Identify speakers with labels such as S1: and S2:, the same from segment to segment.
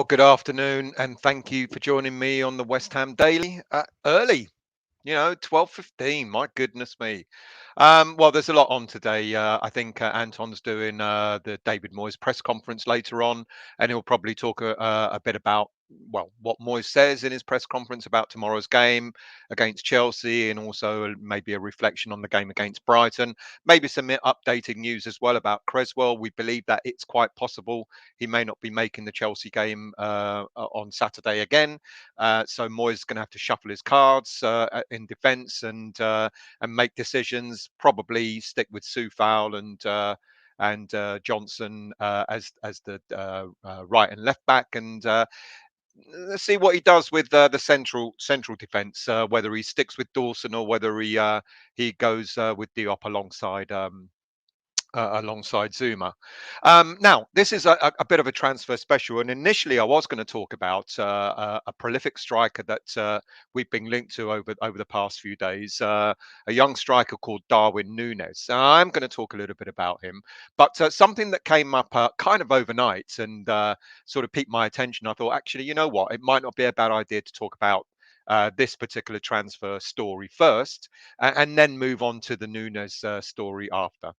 S1: Good afternoon, and thank you for joining me on the West Ham Daily early. 12:15. My goodness me. Well, there's a lot on today. I think Anton's doing the David Moyes press conference later on, and he'll probably talk a bit about what Moyes says in his press conference about tomorrow's game against Chelsea, and also maybe a reflection on the game against Brighton. Maybe some updated news as well about Creswell. We believe that it's quite possible he may not be making the Chelsea game on Saturday again. So Moyes is going to have to shuffle his cards in defence and make decisions. Probably stick with Soufal and Johnson as the right and left back, and let's see what he does with the central defence. Whether he sticks with Dawson or whether he goes with Diop alongside Zuma. Now, this is a bit of a transfer special, and initially I was going to talk about a prolific striker that we've been linked to over the past few days, a young striker called Darwin Nunez. I'm going to talk a little bit about him, but something that came up kind of overnight and sort of piqued my attention. I thought, actually, you know what? It might not be a bad idea to talk about this particular transfer story first, and then move on to the Nunez story after.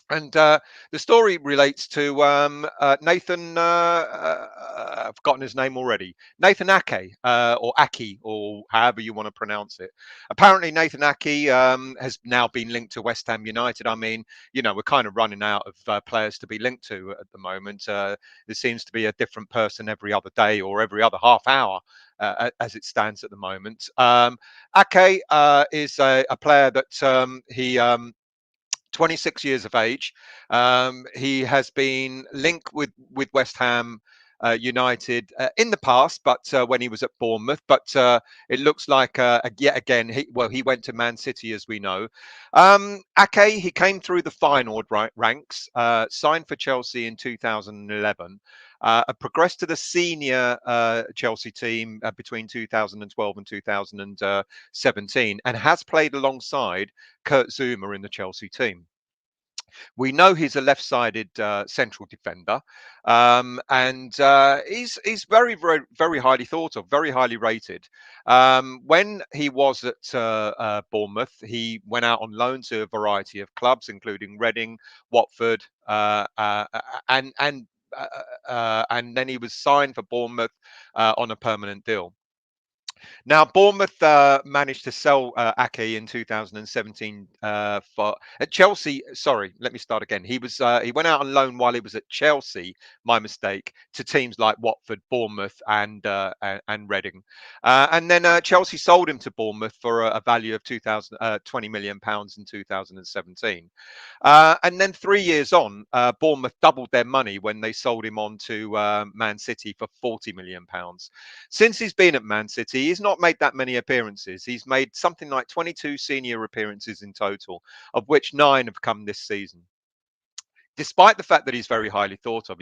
S1: And the story relates to Nathan. I've forgotten his name already. Nathan Ake, or Aki, or however you want to pronounce it. Apparently, Nathan Ake has now been linked to West Ham United. I mean, we're kind of running out of players to be linked to at the moment. There seems to be a different person every other day or every other half hour. As it stands at the moment, Ake is a player that he 26 years of age. He has been linked with West Ham United in the past, but when he was at Bournemouth. But it looks like yet again, he went to Man City, as we know. Ake, he came through the Feyenoord ranks, signed for Chelsea in 2011. Progressed to the senior Chelsea team between 2012 and 2017, and has played alongside Kurt Zuma in the Chelsea team. We know he's a left-sided central defender, and he's very, very, very highly thought of, very highly rated. When he was at Bournemouth, he went out on loan to a variety of clubs, including Reading, Watford, and then he was signed for Bournemouth on a permanent deal. Now, Bournemouth managed to sell Ake in 2017 for at Chelsea. Sorry, let me start again. He went out on loan while he was at Chelsea. My mistake, to teams like Watford, Bournemouth, and Reading, and then Chelsea sold him to Bournemouth for a value of 20 million pounds in 2017. And then 3 years on, Bournemouth doubled their money when they sold him on to Man City for 40 million pounds. Since he's been at Man City, he's not made that many appearances. He's made something like 22 senior appearances in total, of which 9 have come this season. Despite the fact that he's very highly thought of,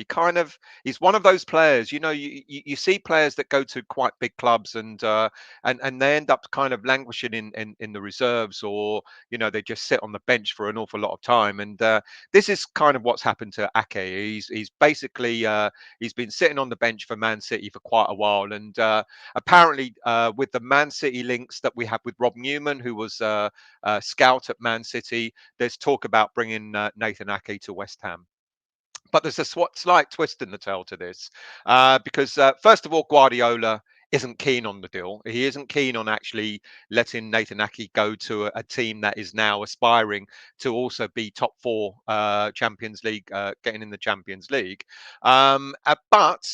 S1: he's one of those players. You see players that go to quite big clubs and they end up kind of languishing in the reserves, or they just sit on the bench for an awful lot of time. And this is kind of what's happened to Ake. He's basically he's been sitting on the bench for Man City for quite a while, and apparently with the Man City links that we have with Rob Newman, who was a scout at Man City, there's talk about bringing Nathan Ake to West Ham. But there's a slight twist in the tale to this, because first of all, Guardiola isn't keen on the deal. He isn't keen on actually letting Nathan Ake go to a team that is now aspiring to also be top 4 Champions League, getting in the Champions League. But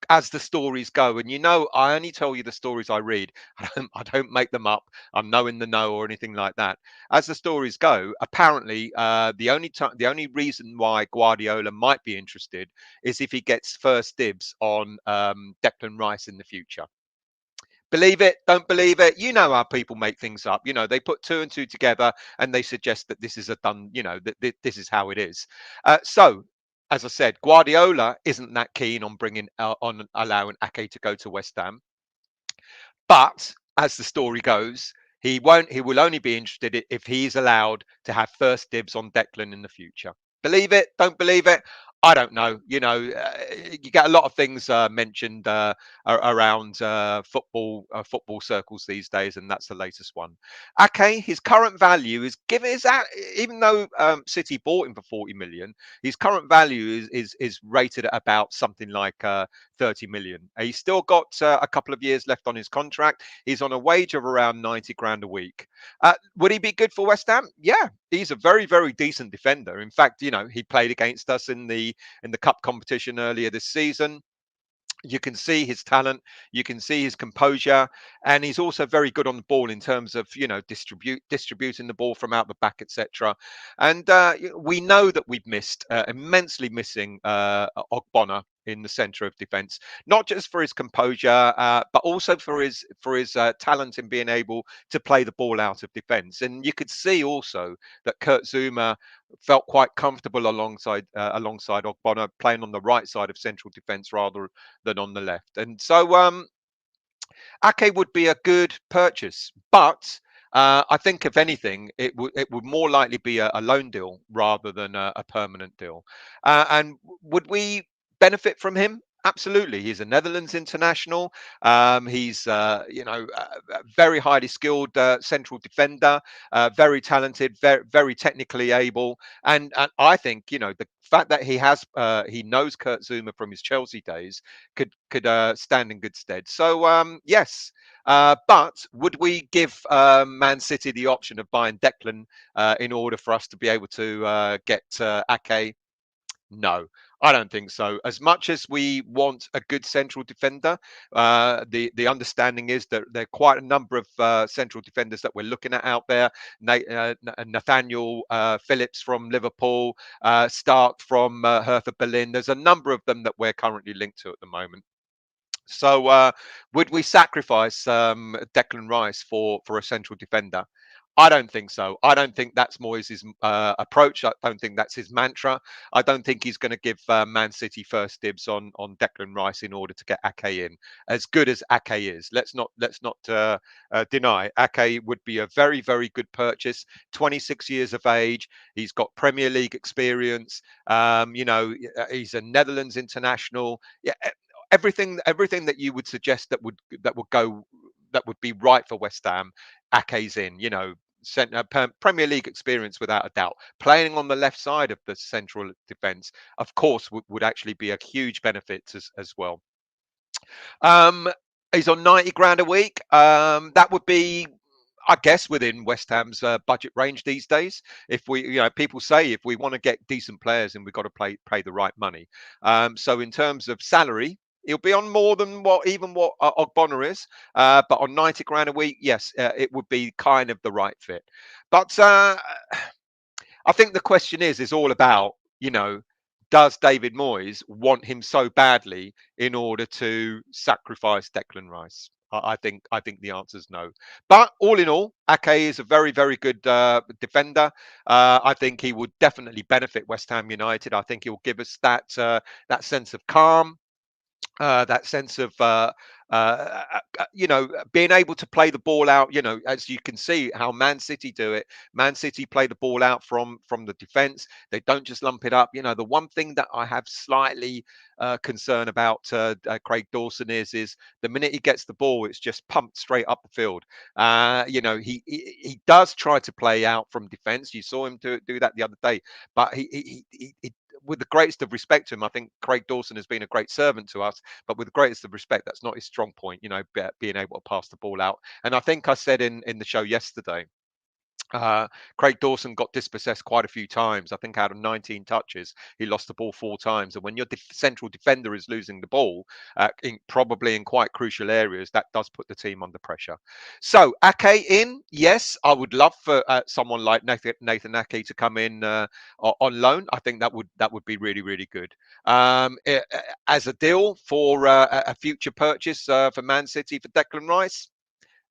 S1: as the stories go, and I only tell you the stories I read. I don't make them up. I'm no in the know or anything like that. As the stories go, apparently the only reason why Guardiola might be interested is if he gets first dibs on Declan Rice in the future. Believe it, don't believe it. You know how people make things up. They put 2 and 2 together and they suggest that this is a done. That this is how it is. So, as I said, Guardiola isn't that keen on on allowing Ake to go to West Ham. But as the story goes, he won't. He will only be interested if he's allowed to have first dibs on Declan in the future. Believe it, don't believe it. I don't know. You get a lot of things mentioned around football circles these days, and that's the latest one. Ake, his current value is given is that even though City bought him for 40 million, his current value is rated at about something like 30 million. He's still got a couple of years left on his contract. He's on a wage of around 90 grand a week. Would he be good for West Ham? Yeah, he's a very, very decent defender. In fact, he played against us in the cup competition earlier this season. You can see his talent, you can see his composure, and he's also very good on the ball in terms of distributing the ball from out the back, etc. And we know that we've missed immensely missing Ogbonna in the centre of defence, not just for his composure, but also for his talent in being able to play the ball out of defence. And you could see also that Kurt Zuma felt quite comfortable alongside Ogbonna, playing on the right side of central defence rather than on the left. And so Ake would be a good purchase, but I think if anything, it would more likely be a loan deal rather than a permanent deal. And would we benefit from him? Absolutely. He's a Netherlands international. He's very highly skilled central defender, very talented, very very technically able, and I think the fact that he knows Kurt Zuma from his Chelsea days could stand in good stead. So yes, but would we give Man City the option of buying Declan in order for us to be able to get Ake? No, I don't think so. As much as we want a good central defender, the understanding is that there are quite a number of central defenders that we're looking at out there. Nathaniel Phillips from Liverpool, Stark from Hertha Berlin. There's a number of them that we're currently linked to at the moment. So, would we sacrifice Declan Rice for a central defender? I don't think so. I don't think that's Moyes' approach. I don't think that's his mantra. I don't think he's going to give Man City first dibs on Declan Rice in order to get Ake in. As good as Ake is, let's not deny Ake would be a very very good purchase. 26 years of age. He's got Premier League experience. He's a Netherlands international. Yeah, everything that you would suggest that would be right for West Ham, Ake's in. Premier League experience without a doubt. Playing on the left side of the central defence, of course, would actually be a huge benefit as well. Um, he's on 90 grand a week. That would be, I guess, within West Ham's budget range these days. If people say if we want to get decent players, and we've got to pay the right money. So in terms of salary, he'll be on more than what Ogbonna is. But on 90 grand a week, yes, it would be kind of the right fit. But I think the question is all about, does David Moyes want him so badly in order to sacrifice Declan Rice? I think the answer is no. But all in all, Ake is a very very good defender. I think he would definitely benefit West Ham United. I think he'll give us that sense of calm, that sense of being able to play the ball out. As you can see how Man City do it. Man City play the ball out from the defence. They don't just lump it up. The one thing that I have slightly concern about Craig Dawson is the minute he gets the ball, it's just pumped straight up the field. He does try to play out from defence. You saw him do that the other day, but he with the greatest of respect to him, I think Craig Dawson has been a great servant to us. But with the greatest of respect, that's not his strong point. Being able to pass the ball out. And I think I said in the show yesterday, Craig Dawson got dispossessed quite a few times. I think out of 19 touches, he lost the ball 4 times. And when your central defender is losing the ball, probably in quite crucial areas, that does put the team under pressure. So Ake in, yes, I would love for someone like Nathan Ake to come in on loan. I think that would be really really good as a deal for a future purchase for Man City for Declan Rice.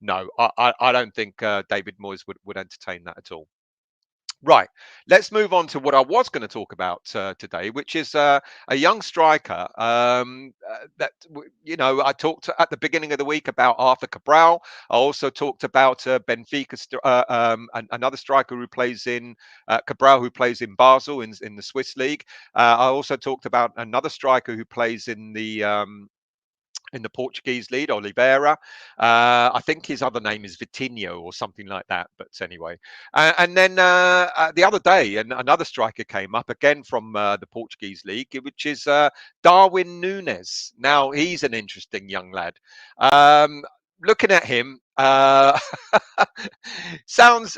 S1: No, I don't think David Moyes would entertain that at all. Right. Let's move on to what I was going to talk about today, which is a young striker. I talked at the beginning of the week about Arthur Cabral. I also talked about Benfica, another striker who plays in Cabral, who plays in Basel in the Swiss league. I also talked about another striker who plays in the Portuguese league, Oliveira. I think his other name is Vitinho or something like that. But anyway, and then the other day, another striker came up again from the Portuguese league, which is Darwin Nunez. Now he's an interesting young lad. Looking at him, sounds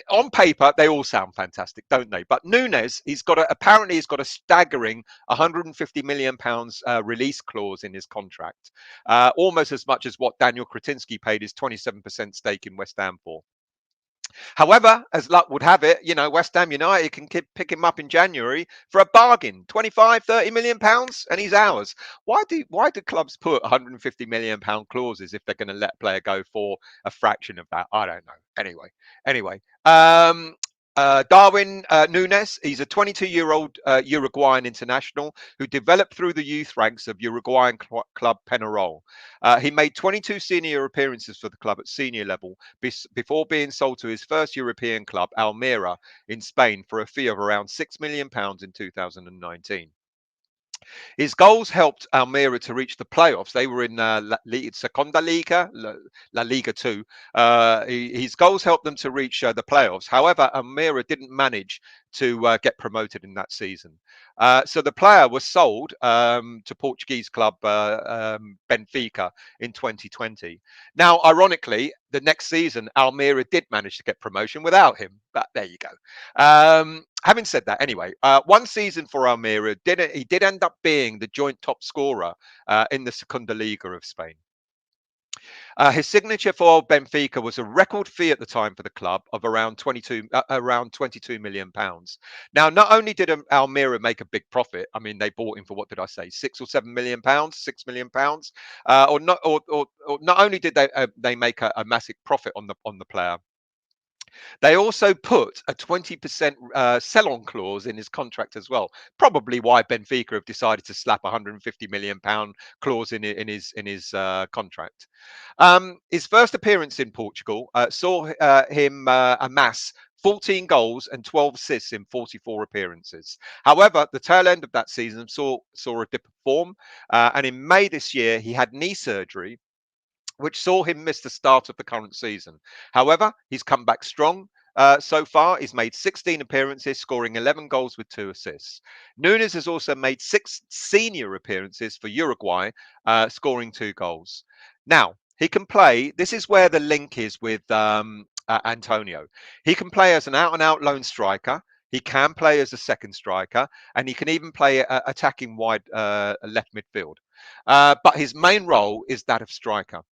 S1: on paper they all sound fantastic, don't they? But Nunez, apparently he's got a staggering 150 million pounds release clause in his contract, almost as much as what Daniel Kretinsky paid his 27% stake in West Ham for. However, as luck would have it, West Ham United can pick him up in January for a bargain, 25, 30 million pounds, and he's ours. Why do clubs put 150 million pound clauses if they're going to let a player go for a fraction of that? I don't know. Anyway, Darwin Nunez, he's a 22-year-old Uruguayan international who developed through the youth ranks of Uruguayan club Penarol. He made 22 senior appearances for the club at senior level before being sold to his first European club, Almeria, in Spain, for a fee of around £6 million in 2019. His goals helped Almeria to reach the playoffs. They were in Segunda Liga, La Liga 2. His goals helped them to reach the playoffs. However, Almeria didn't manage to get promoted in that season. So the player was sold to Portuguese club Benfica in 2020. Now, ironically, the next season, Almeria did manage to get promotion without him. But there you go. Having said that, anyway, one season for Almeria, he did end up being the joint top scorer in the Segunda Liga of Spain. His signature for Benfica was a record fee at the time for the club of around 22 million pounds. Now, not only did Almeria make a big profit, I mean, they bought him for, what did I say, 6 or 7 million pounds, 6 million pounds, or not only did they make a massive profit on the player. They also put a 20% sell-on clause in his contract as well. Probably why Benfica have decided to slap a 150 million pound clause in his contract. His first appearance in Portugal saw him amass 14 goals and 12 assists in 44 appearances. However, the tail end of that season saw a dip of form, and in May this year he had knee surgery, which saw him miss the start of the current season. However, he's come back strong. So far, he's made 16 appearances, scoring 11 goals with 2 assists. Nunez has also made 6 senior appearances for Uruguay, scoring 2 goals. Now, he can play. This is where the link is with Antonio. He can play as an out-and-out lone striker. He can play as a second striker, and he can even play attacking wide left midfield. But his main role is that of striker.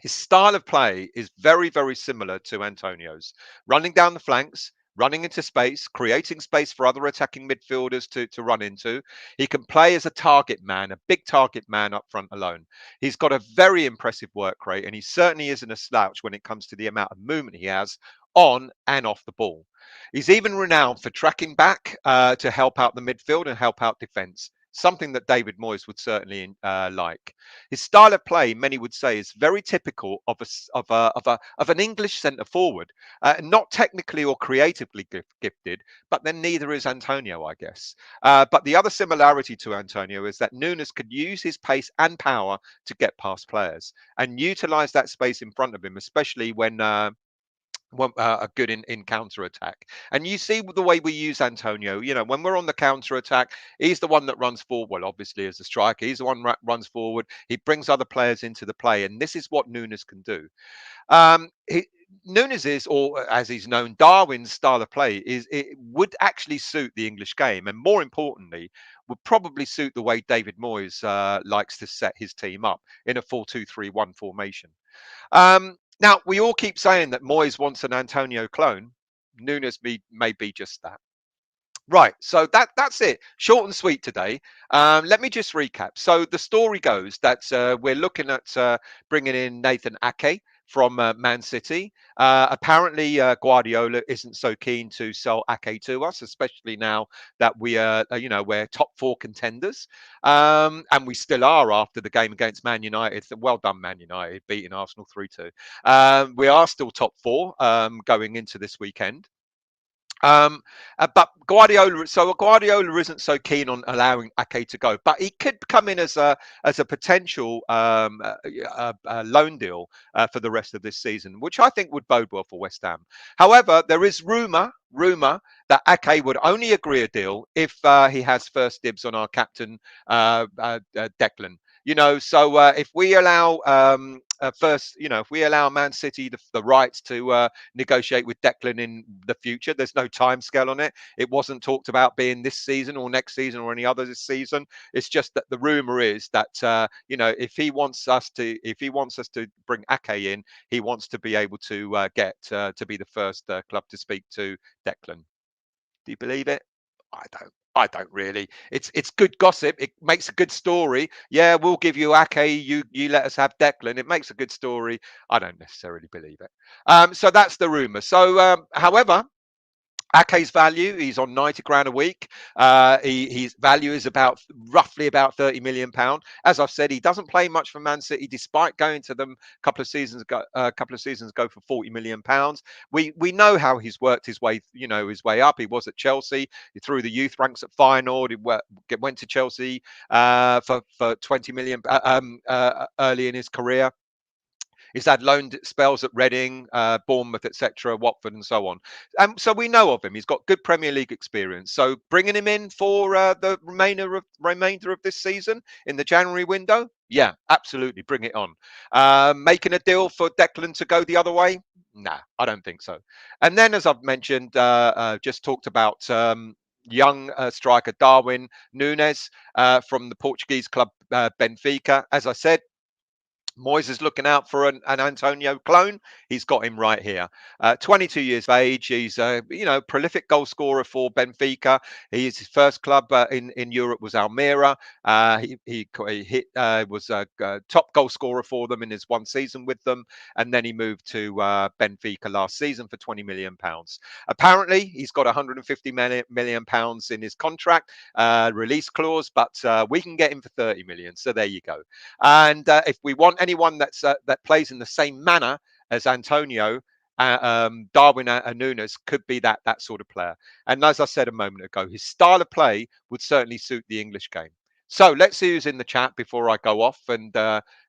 S1: His style of play is very, very similar to Antonio's, running down the flanks, running into space, creating space for other attacking midfielders to run into. He can play as a target man, a big target man up front alone. He's got a very impressive work rate, and he certainly isn't a slouch when it comes to the amount of movement he has on and off the ball. He's even renowned for tracking back to help out the midfield and help out defence, something that David Moyes would certainly like. His style of play, many would say, is very typical of an English centre forward, not technically or creatively gifted, but then neither is Antonio, I guess. But the other similarity to Antonio is that Nunez could use his pace and power to get past players and utilise that space in front of him, especially when are good in counter attack. And you see the way we use Antonio, when we're on the counter attack, he's the one that runs forward. Well, obviously, as a striker, he's the one that runs forward. He brings other players into the play. And this is what Nunez can do. Nunez is, or as he's known, Darwin's style of play it would actually suit the English game. And more importantly, would probably suit the way David Moyes likes to set his team up in a 4-2-3-1 formation. Now, we all keep saying that Moyes wants an Antonio clone. Nunez may be just that. Right, so that's it. Short and sweet today. Let me just recap. So the story goes that we're looking at bringing in Nathan Ake from Man City. Apparently, Guardiola isn't so keen to sell Ake to us, especially now that we are, we're top four contenders, and we still are after the game against Man United. Well done, Man United, beating Arsenal 3-2. We are still top four going into this weekend. But Guardiola isn't so keen on allowing Ake to go, but he could come in as a potential loan deal for the rest of this season, which I think would bode well for West Ham. However, there is rumor that Ake would only agree a deal if he has first dibs on our captain Declan. So if we allow if we allow Man City the rights to negotiate with Declan in the future, there's no time scale on it. It wasn't talked about being this season or next season or any other this season. It's just that the rumor is that if he wants us to bring Ake in, he wants to be able to get to be the first club to speak to Declan. Do you believe it? I don't. I don't really. It's good gossip. It makes a good story. Yeah, we'll give you Ake. You let us have Declan. It makes a good story. I don't necessarily believe it. So that's the rumor. So, however, Ake's value, he's on 90 grand a week. His value is roughly about 30 million pound. As I've said, he doesn't play much for Man City, despite going to them a couple of seasons ago for 40 million pounds. We know how he's worked his way, his way up. He was at Chelsea, he threw the youth ranks at Feyenoord. He went to Chelsea for 20 million early in his career. He's had loan spells at Reading, Bournemouth, etc., Watford, and so on. So we know of him. He's got good Premier League experience. So bringing him in for the remainder of this season in the January window, yeah, absolutely, bring it on. Making a deal for Declan to go the other way? Nah, I don't think so. And then, as I've mentioned, just talked about young striker Darwin Nunez from the Portuguese club Benfica. As I said, Moyes is looking out for an Antonio clone. He's got him right here. 22 years of age. He's a prolific goal scorer for Benfica. His first club in Europe was Almira. He was a top goal scorer for them in his one season with them, and then he moved to Benfica last season for 20 million pounds. Apparently, he's got 150 million pounds in his contract release clause, but we can get him for 30 million. So there you go. And if we want anyone that plays in the same manner as Antonio, Darwin Nunez could be that sort of player. And as I said a moment ago, his style of play would certainly suit the English game. So let's see who's in the chat before I go off and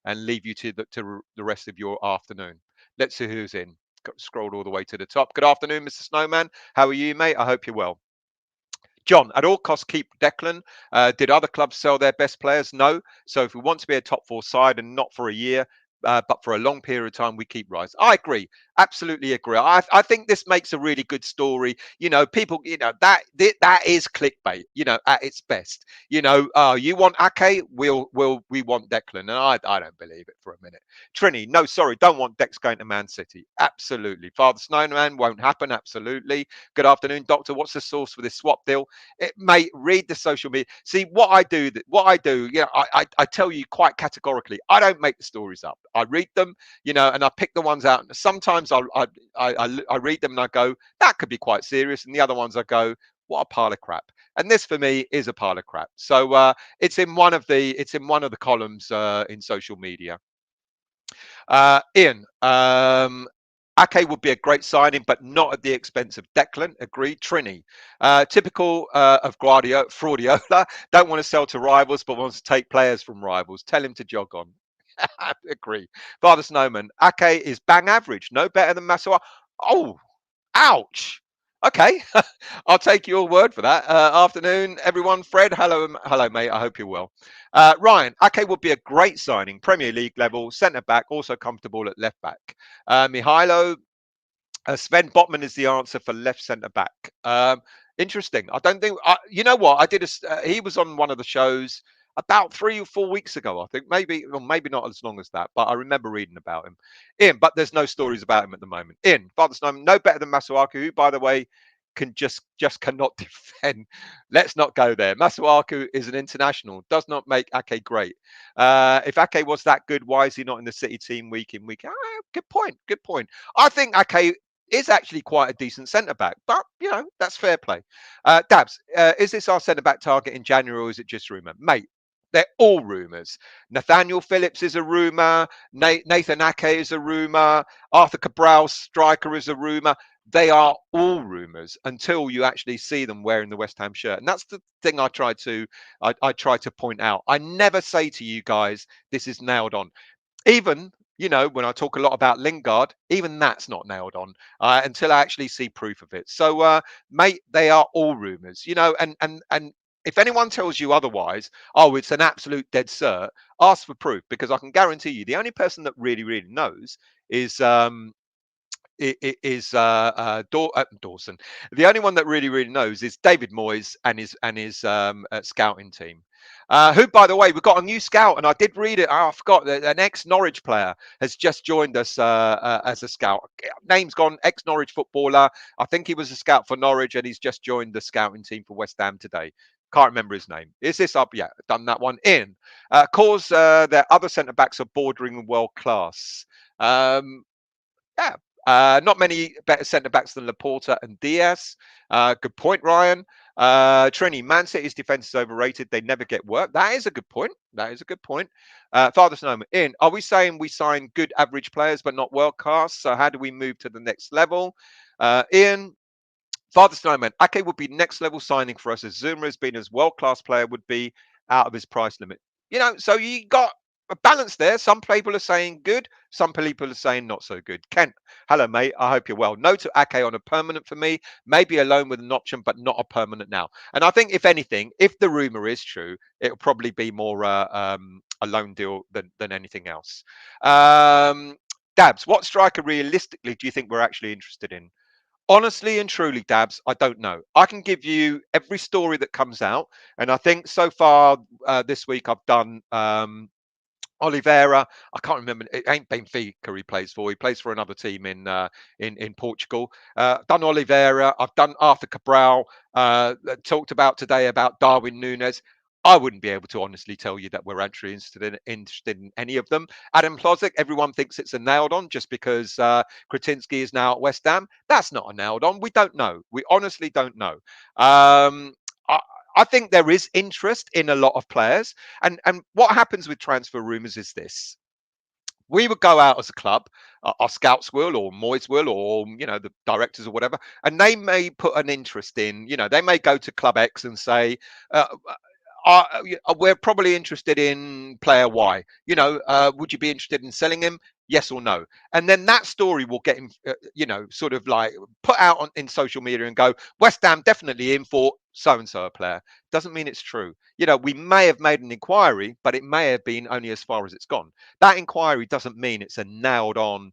S1: leave you to the rest of your afternoon. Let's see who's in. Scrolled all the way to the top. Good afternoon, Mr. Snowman. How are you, mate? I hope you're well. John, at all costs, keep Declan. Did other clubs sell their best players? No. So if we want to be a top four side and not for a year, but for a long period of time, we keep Rice. I agree. Absolutely agree. I think this makes a really good story. People, that is clickbait, at its best. You want Ake, we want Declan. And I don't believe it for a minute. Trini, no, sorry, don't want Dex going to Man City. Absolutely. Father Snowman, won't happen. Absolutely. Good afternoon, Doctor. What's the source for this swap deal? Mate, read the social media. See, what I do, I tell you quite categorically, I don't make the stories up. I read them, and I pick the ones out. Sometimes I read them and I go, that could be quite serious. And the other ones I go, what a pile of crap. And this for me is a pile of crap. So it's in one of the columns in social media. Ian, Ake would be a great signing, but not at the expense of Declan. Agreed. Trini, typical of Fraudiola. Don't want to sell to rivals, but wants to take players from rivals. Tell him to jog on. Agree. Father Snowman, Ake is bang average, no better than Massawa. Oh, ouch. Okay, I'll take your word for that. Afternoon, everyone. Fred, hello, mate. I hope you're well. Ryan, Ake would be a great signing, Premier League level, centre back, also comfortable at left back. Mihailo, Sven Botman is the answer for left centre back. Interesting. I don't think. You know what? I did. He was on one of the shows about 3 or 4 weeks ago, I think. Maybe not as long as that, but I remember reading about him. Ian, but there's no stories about him at the moment. Ian, Father Snowman, no better than Masuaku, who, by the way, can just cannot defend. Let's not go there. Masuaku is an international. Does not make Ake great. If Ake was that good, why is he not in the City team week in, week out? Good point. Good point. I think Ake is actually quite a decent centre back, but that's fair play. Dabs, is this our centre back target in January, or is it just rumour, mate? They're all rumours. Nathaniel Phillips is a rumour. Nathan Ake is a rumour. Arthur Cabral, striker, is a rumour. They are all rumours until you actually see them wearing the West Ham shirt. And that's the thing I try to point out. I never say to you guys, this is nailed on. Even, when I talk a lot about Lingard, even that's not nailed on until I actually see proof of it. So, mate, they are all rumours, and if anyone tells you otherwise, oh, it's an absolute dead cert, ask for proof, because I can guarantee you the only person that really, really knows is Dawson. The only one that really, really knows is David Moyes and his scouting team. Who, by the way, we've got a new scout, and I did read it. Oh, I forgot that an ex-Norwich player has just joined us as a scout. Name's gone, ex-Norwich footballer. I think he was a scout for Norwich, and he's just joined the scouting team for West Ham today. Can't remember his name. Is this up? Yeah, done that one in. Cause their other centre backs are bordering world class. Yeah. Not many better centre backs than Laporta and Diaz. Good point, Ryan. Trini, Man City's defence is overrated. They never get work. That is a good point. That is a good point. Father Snowman, Ian, are we saying we sign good average players but not world class? So how do we move to the next level? Ian, Father Snowman, Ake would be next level signing for us, as Zuma has been as world class player would be out of his price limit. So you got a balance there. Some people are saying good, some people are saying not so good. Kent, hello, mate. I hope you're well. No to Ake on a permanent for me. Maybe a loan with an option, but not a permanent now. And I think, if anything, if the rumor is true, it'll probably be more a loan deal than anything else. Dabs, what striker realistically do you think we're actually interested in? Honestly and truly, Dabs, I don't know. I can give you every story that comes out, and I think so far this week I've done Oliveira. I can't remember. It ain't Benfica he plays for. He plays for another team in Portugal. Done Oliveira. I've done Arthur Cabral. Talked about today about Darwin Nunez. I wouldn't be able to honestly tell you that we're actually interested in any of them. Adam Plozic, everyone thinks it's a nailed on just because Kretinsky is now at West Ham. That's not a nailed on. We don't know. We honestly don't know. I think there is interest in a lot of players. And what happens with transfer rumours is this. We would go out as a club, our scouts will, or Moyes will, or the directors or whatever, and they may put an interest in. They may go to Club X and say, we're probably interested in player Y. Would you be interested in selling him? Yes or no? And then that story will get him, sort of like put out in social media and go, West Ham definitely in for so-and-so a player. Doesn't mean it's true. We may have made an inquiry, but it may have been only as far as it's gone. That inquiry doesn't mean it's a nailed on,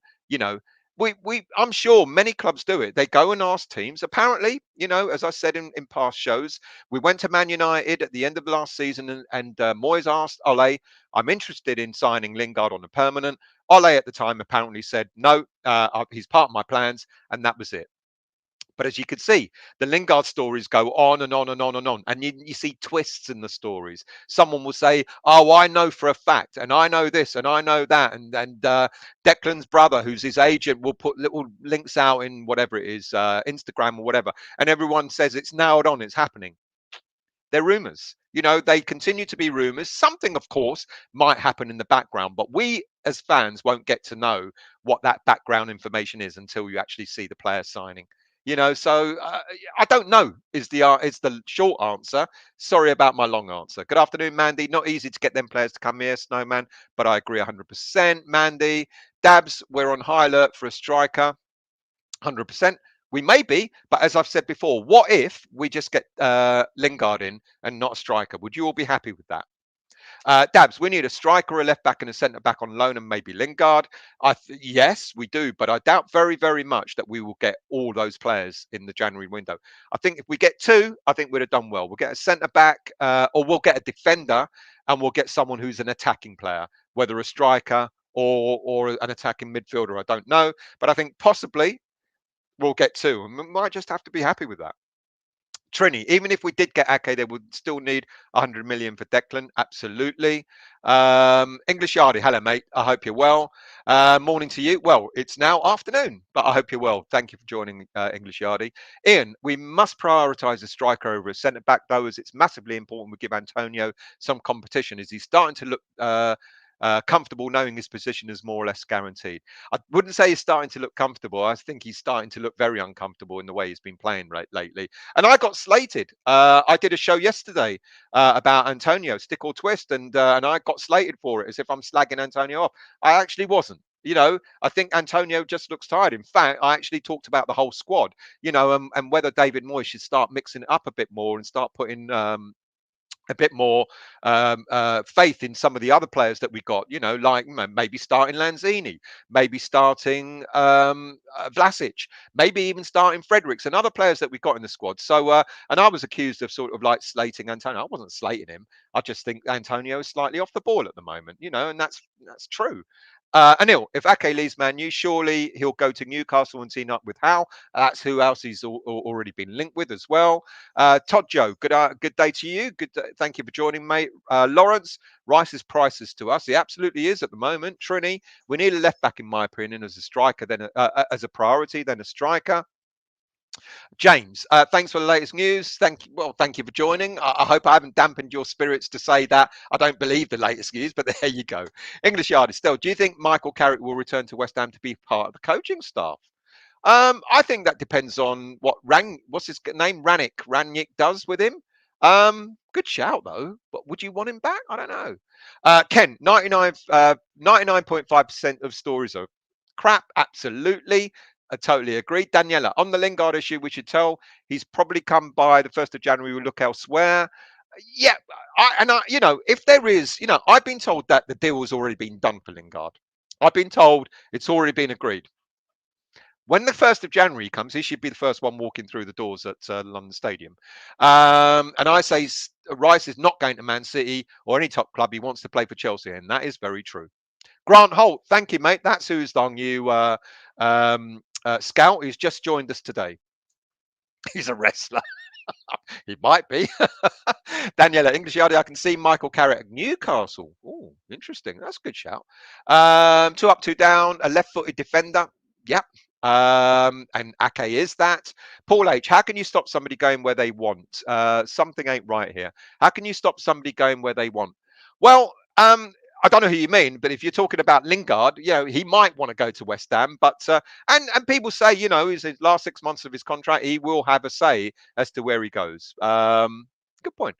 S1: I'm sure many clubs do it. They go and ask teams. Apparently, as I said in past shows, we went to Man United at the end of last season, and Moyes asked Ole, I'm interested in signing Lingard on a permanent. Ole at the time apparently said, no, he's part of my plans, and that was it. But as you can see, the Lingard stories go on and on and on and on. And you see twists in the stories. Someone will say, oh, I know for a fact, and I know this, and I know that. And Declan's brother, who's his agent, will put little links out in whatever it is, Instagram or whatever. And everyone says it's nailed on, it's happening. They're rumours. They continue to be rumours. Something, of course, might happen in the background, but we as fans won't get to know what that background information is until you actually see the player signing. So I don't know is the short answer. Sorry about my long answer. Good afternoon, Mandy. Not easy to get them players to come here, Snowman, but I agree 100%. Mandy, Dabs, we're on high alert for a striker, 100%. We may be, but as I've said before, what if we just get Lingard in and not a striker? Would you all be happy with that? Dabs, we need a striker, a left back, and a centre back on loan, and maybe Lingard. Yes, we do, but I doubt very, very much that we will get all those players in the January window. I think if we get two, I think we'd have done well. We'll get a centre back, or we'll get a defender, and we'll get someone who's an attacking player, whether a striker or an attacking midfielder. I don't know, but I think possibly we'll get two, and we might just have to be happy with that. Trini, even if we did get Ake, they would still need 100 million for Declan. Absolutely. English Yardie, hello, mate. I hope you're well. Morning to you. Well, it's now afternoon, but I hope you're well. Thank you for joining English Yardie. Ian, we must prioritise a striker over a centre back, though, as it's massively important we give Antonio some competition. Is he starting to look comfortable knowing his position is more or less guaranteed? I wouldn't say he's starting to look comfortable. I think he's starting to look very uncomfortable in the way he's been playing lately. And I got slated. I did a show yesterday about Antonio, stick or twist, and I got slated for it as if I'm slagging Antonio off. I actually wasn't. I think Antonio just looks tired. In fact, I actually talked about the whole squad, and whether David Moyes should start mixing it up a bit more and start putting a bit more faith in some of the other players that we got, like maybe starting Lanzini, maybe starting Vlasic, maybe even starting Fredericks and other players that we got in the squad. So, and I was accused of sort of like slating Antonio. I wasn't slating him. I just think Antonio is slightly off the ball at the moment, and that's true. Anil, if Ake leaves Man U, surely he'll go to Newcastle and team up with Howe. That's who else he's already been linked with as well. Todd Joe, good day to you. Thank you for joining, mate. Lawrence, Rice is priceless to us. He absolutely is at the moment. Trini, we need a left back, in my opinion, as a striker, then as a priority, then a striker. James, thanks for the latest news. Thank you for joining. I hope I haven't dampened your spirits to say that I don't believe the latest news, but there you go. English Yard still. Do you think Michael Carrick will return to West Ham to be part of the coaching staff? I think that depends on what's his name, Ranick does with him. Good shout though, but would you want him back? I don't know. Ken, 99.5% of stories are crap. Absolutely. I totally agree. Daniela, on the Lingard issue, we should tell he's probably come by the 1st of January. We'll look elsewhere. Yeah, if there is, I've been told that the deal has already been done for Lingard. I've been told it's already been agreed. When the 1st of January comes, he should be the first one walking through the doors at London Stadium. And I say Rice is not going to Man City or any top club. He wants to play for Chelsea, and that is very true. Grant Holt, thank you, mate. That's who's on you. Scout, who's just joined us today. He's a wrestler. He might be. Daniela, English Yardie, I can see Michael Carrick at Newcastle. Oh, interesting. That's a good shout. 2 up, 2 down, a left-footed defender. Yep. And Ake is that. Paul H, how can you stop somebody going where they want? Something ain't right here. How can you stop somebody going where they want? Well, I don't know who you mean, but if you're talking about Lingard, he might want to go to West Ham, but and people say, his last 6 months of his contract, he will have a say as to where he goes. Good point.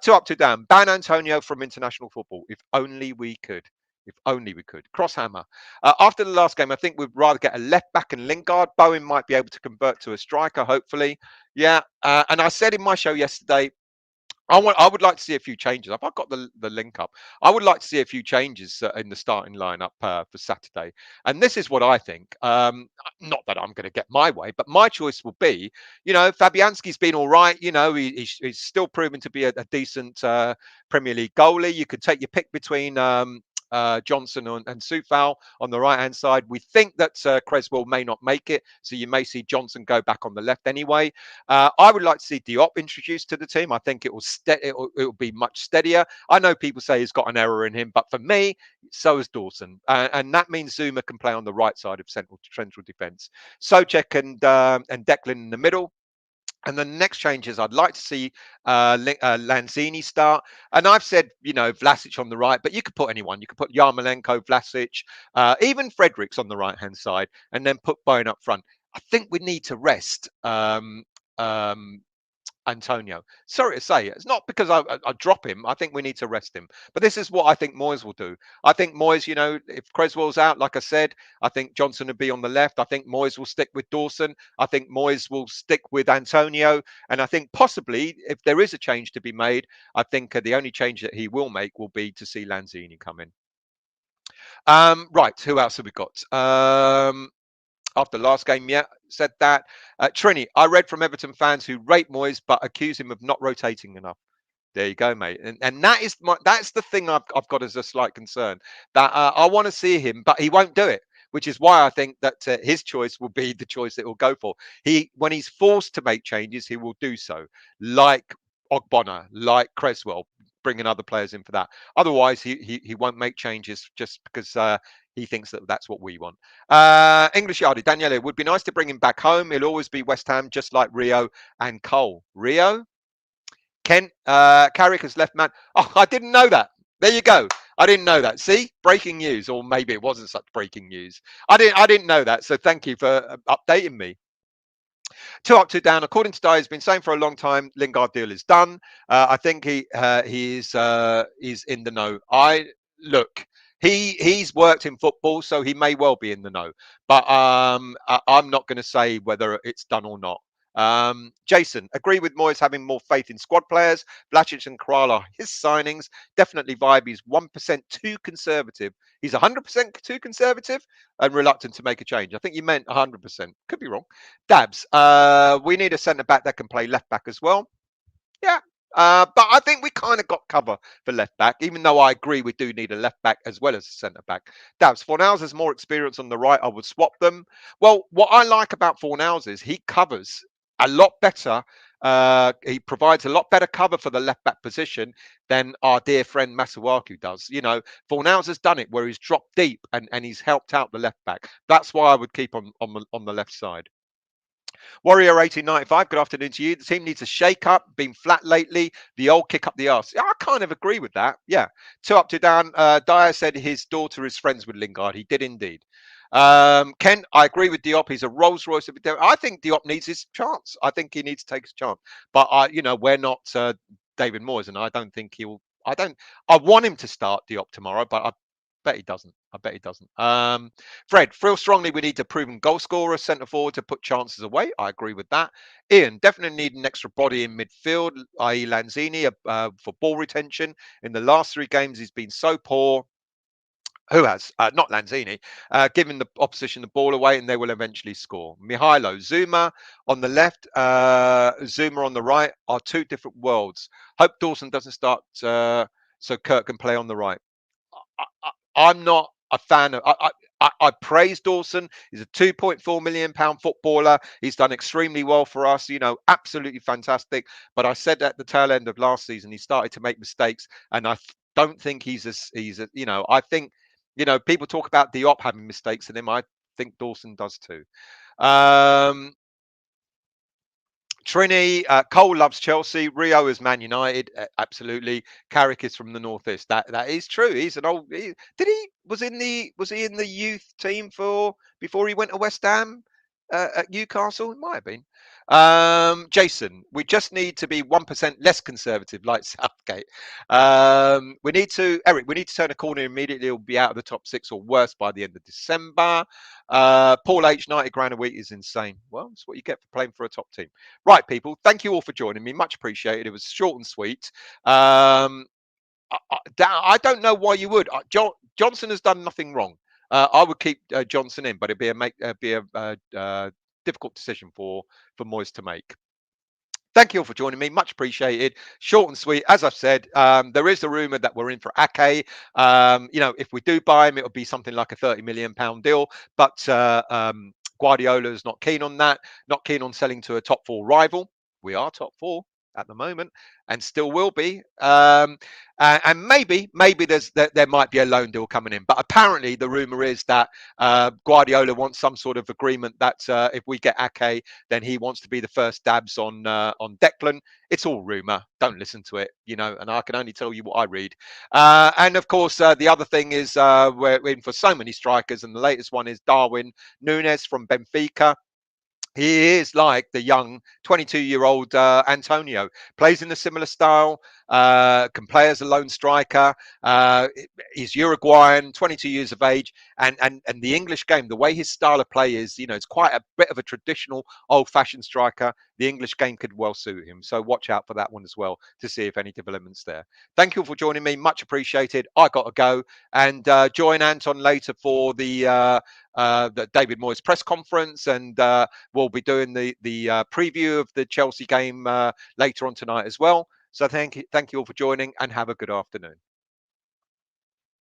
S1: 2 up, 2 down. Ban Antonio from international football. If only we could. If only we could. Crosshammer. After the last game, I think we'd rather get a left back and Lingard. Bowen might be able to convert to a striker, hopefully. Yeah. And I said in my show yesterday, I would like to see a few changes. I've got the link up. I would like to see a few changes in the starting lineup for Saturday. And this is what I think. Not that I'm going to get my way, but my choice will be, Fabianski's been all right. He's still proven to be a decent Premier League goalie. You could take your pick between Johnson and Soufal on the right hand side. We think that Creswell may not make it, so you may see Johnson go back on the left anyway. I would like to see Diop introduced to the team. I think it will be much steadier. I know people say he's got an error in him, but for me, so is Dawson, and that means Zuma can play on the right side of central defence. Souček and Declan in the middle. And the next changes, I'd like to see Lanzini start. And I've said, Vlasic on the right, but you could put anyone. You could put Yarmolenko, Vlasic, even Fredericks on the right-hand side, and then put Bowen up front. I think we need to rest Antonio. Sorry to say, it's not because I drop him. I think we need to rest him. But this is what I think Moyes will do. I think Moyes, if Creswell's out, like I said, I think Johnson will be on the left. I think Moyes will stick with Dawson. I think Moyes will stick with Antonio. And I think possibly, if there is a change to be made, I think the only change that he will make will be to see Lanzini come in. Right, who else have we got? After last game, said that. Trini, I read from Everton fans who rate Moyes but accuse him of not rotating enough. There you go, mate. And that's the thing I've got as a slight concern, that I want to see him, but he won't do it. which is why I think that his choice will be the choice that he'll go for. When he's forced to make changes, he will do so, like Ogbonna, like Creswell, bringing other players in for that. Otherwise, he won't make changes just because he thinks that that's what we want. English Yardie, Daniele, it would be nice to bring him back home. He'll always be West Ham, just like Rio and Cole. Rio? Kent, Carrick as left man. Oh, I didn't know that. There you go. I didn't know that. See, breaking news, or maybe it wasn't such breaking news. I didn't know that. So thank you for updating me. 2 up, 2 down. According to Dye, he's been saying for a long time, Lingard deal is done. I think he's in the know. Look. He's worked in football, so he may well be in the know. But I'm not going to say whether it's done or not. Jason, agree with Moyes having more faith in squad players. Vlasic and Kral are his signings. Definitely vibe he's 1% too conservative. He's 100% too conservative and reluctant to make a change. I think you meant 100%. Could be wrong. Dabs, we need a centre back that can play left back as well. Yeah. But I think we kind of got cover for left back, even though I agree we do need a left back as well as a centre back. Dabs, Fornals has more experience on the right. I would swap them. Well, what I like about Fornals is he covers a lot better. He provides a lot better cover for the left back position than our dear friend Masuaku does. You know, Fornals has done it where he's dropped deep and he's helped out the left back. That's why I would keep on the left side. Warrior 1895, good afternoon to you. The team needs a shake up, been flat lately. The old kick up the arse. Yeah, I kind of agree with that. Yeah. 2 up, 2 down. Dyer said his daughter is friends with Lingard. He did indeed. Ken, I agree with Diop. He's a Rolls Royce. I think Diop needs his chance. I think he needs to take his chance. But we're not David Moyes, and I don't think he'll. I want him to start Diop tomorrow, but I bet he doesn't. Fred, feel strongly we need a proven goal scorer, centre forward to put chances away. I agree with that. Ian, definitely need an extra body in midfield, i.e. Lanzini, for ball retention. In the last 3 games, he's been so poor. Who has? Not Lanzini. Giving the opposition the ball away, and they will eventually score. Mihailo, Zuma on the left, Zuma on the right are 2 different worlds. Hope Dawson doesn't start so Kirk can play on the right. I'm not a fan of. I praise Dawson. He's a £2.4 million footballer. He's done extremely well for us. You know, absolutely fantastic. But I said at the tail end of last season, he started to make mistakes, and I don't think he's a. You know, I think people talk about Diop having mistakes in him. I think Dawson does too. Trini, Cole loves Chelsea. Rio is Man United. Absolutely. Carrick is from the northeast. That is true. He's an old. Was he in the youth team before he went to West Ham at Newcastle? It might have been. Jason, we just need to be 1% less conservative, like Southgate. We need to turn a corner immediately. We'll be out of the top 6 or worse by the end of December. Paul H, 90 grand a week is insane. Well, that's what you get for playing for a top team. Right, people, thank you all for joining me. Much appreciated. It was short and sweet. I don't know why you would. Johnson has done nothing wrong. I would keep Johnson in, but it'd be a difficult decision for Moyes to make. Thank you all for joining me. Much appreciated. Short and sweet. As I've said, there is a rumor that we're in for Ake. If we do buy him, it'll be something like a £30 million deal. But Guardiola is not keen on that. Not keen on selling to a top 4 rival. We are top 4 at the moment and still will be. And maybe there might be a loan deal coming in. But apparently the rumor is that Guardiola wants some sort of agreement that if we get Ake, then he wants to be the first dabs on Declan. It's all rumor. Don't listen to it, and I can only tell you what I read. And of course, the other thing is we're in for so many strikers, and the latest one is Darwin Nunez from Benfica. He is like the young 22-year-old Antonio. Plays in a similar style, can play as a lone striker. He's Uruguayan, 22 years of age. And the English game, the way his style of play is, it's quite a bit of a traditional old-fashioned striker. The English game could well suit him. So watch out for that one as well to see if any developments there. Thank you all for joining me. Much appreciated. I got to go. And join Anton later for the David Moyes press conference, and we'll be doing the preview of the Chelsea game later on tonight as well. So thank you all for joining, and have a good afternoon.